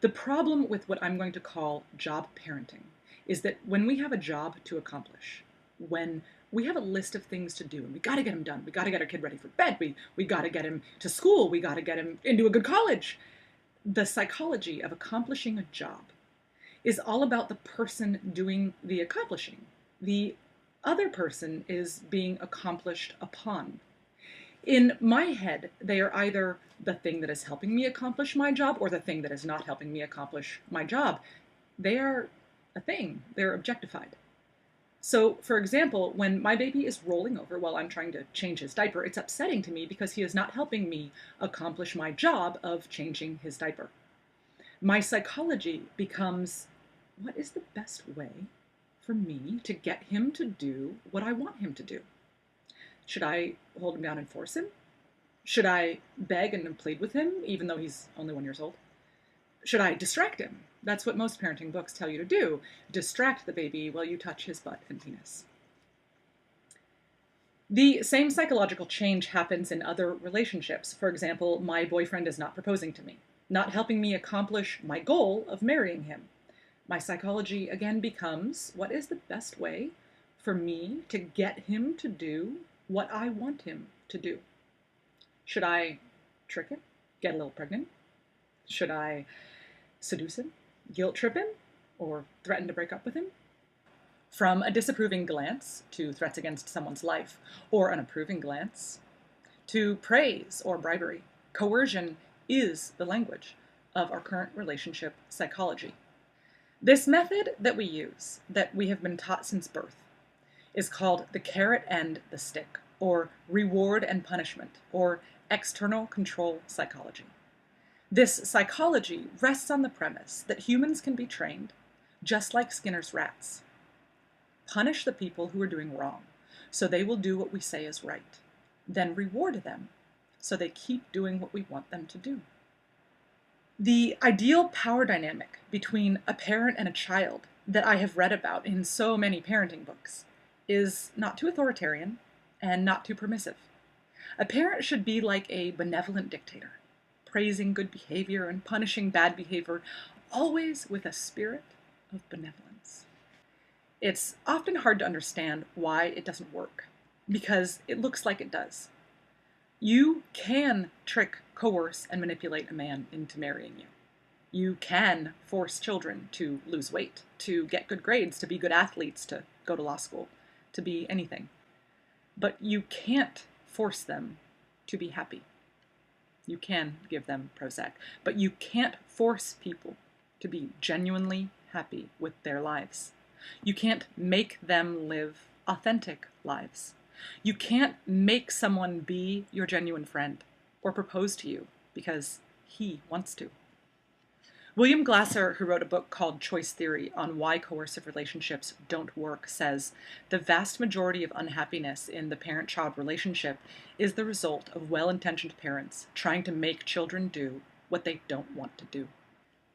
The problem with what I'm going to call job parenting is that when we have a job to accomplish, when we have a list of things to do and we got to get them done, we got to get our kid ready for bed, we got to get him to school, we got to get him into a good college. The psychology of accomplishing a job is all about the person doing the accomplishing. The other person is being accomplished upon. In my head, they are either the thing that is helping me accomplish my job or the thing that is not helping me accomplish my job. They are a thing, they're objectified. So, for example, when my baby is rolling over while I'm trying to change his diaper, it's upsetting to me because he is not helping me accomplish my job of changing his diaper. My psychology becomes, what is the best way for me to get him to do what I want him to do? Should I hold him down and force him? Should I beg and plead with him, even though he's only 1 year old? Should I distract him? That's what most parenting books tell you to do. Distract the baby while you touch his butt and penis. The same psychological change happens in other relationships. For example, my boyfriend is not proposing to me, not helping me accomplish my goal of marrying him. My psychology again becomes, what is the best way for me to get him to do what I want him to do? Should I trick him? Get a little pregnant? Should I seduce him? Guilt trip him? Or threaten to break up with him? From a disapproving glance to threats against someone's life, or an approving glance to praise or bribery, coercion is the language of our current relationship psychology. This method that we use, that we have been taught since birth, is called the carrot and the stick, or reward and punishment, or external control psychology. This psychology rests on the premise that humans can be trained, just like Skinner's rats. Punish the people who are doing wrong, so they will do what we say is right. Then reward them, so they keep doing what we want them to do. The ideal power dynamic between a parent and a child that I have read about in so many parenting books is not too authoritarian and not too permissive. A parent should be like a benevolent dictator, praising good behavior and punishing bad behavior, always with a spirit of benevolence. It's often hard to understand why it doesn't work, because it looks like it does. You can trick, coerce, and manipulate a man into marrying you. You can force children to lose weight, to get good grades, to be good athletes, to go to law school, to be anything. But you can't force them to be happy. You can give them Prozac, but you can't force people to be genuinely happy with their lives. You can't make them live authentic lives. You can't make someone be your genuine friend or propose to you because he wants to. William Glasser, who wrote a book called Choice Theory on why coercive relationships don't work, says the vast majority of unhappiness in the parent-child relationship is the result of well-intentioned parents trying to make children do what they don't want to do.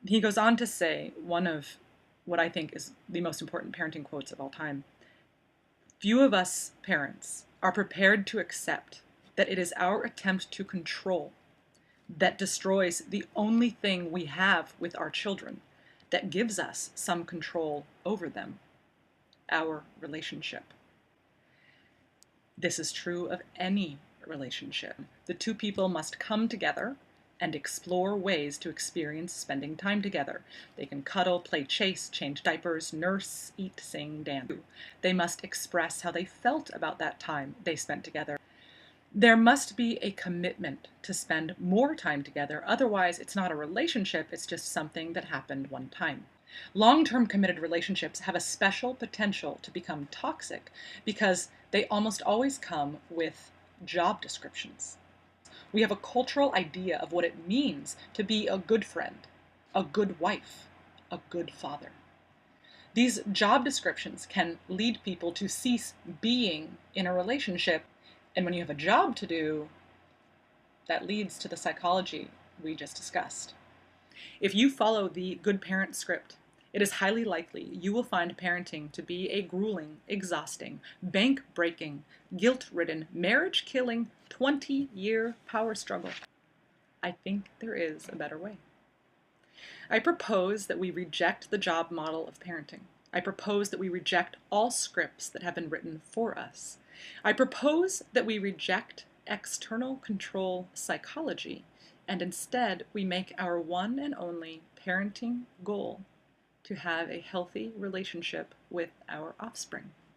He goes on to say one of what I think is the most important parenting quotes of all time. Few of us parents are prepared to accept that it is our attempt to control that destroys the only thing we have with our children that gives us some control over them, our relationship. This is true of any relationship. The two people must come together and explore ways to experience spending time together. They can cuddle, play chase, change diapers, nurse, eat, sing, dance. They must express how they felt about that time they spent together. There must be a commitment to spend more time together. Otherwise, it's not a relationship, it's just something that happened one time. Long-term committed relationships have a special potential to become toxic because they almost always come with job descriptions. We have a cultural idea of what it means to be a good friend, a good wife, a good father. These job descriptions can lead people to cease being in a relationship. And when you have a job to do, that leads to the psychology we just discussed. If you follow the good parent script, it is highly likely you will find parenting to be a grueling, exhausting, bank-breaking, guilt-ridden, marriage-killing, 20-year power struggle. I think there is a better way. I propose that we reject the job model of parenting. I propose that we reject all scripts that have been written for us. I propose that we reject external control psychology, and instead we make our one and only parenting goal to have a healthy relationship with our offspring.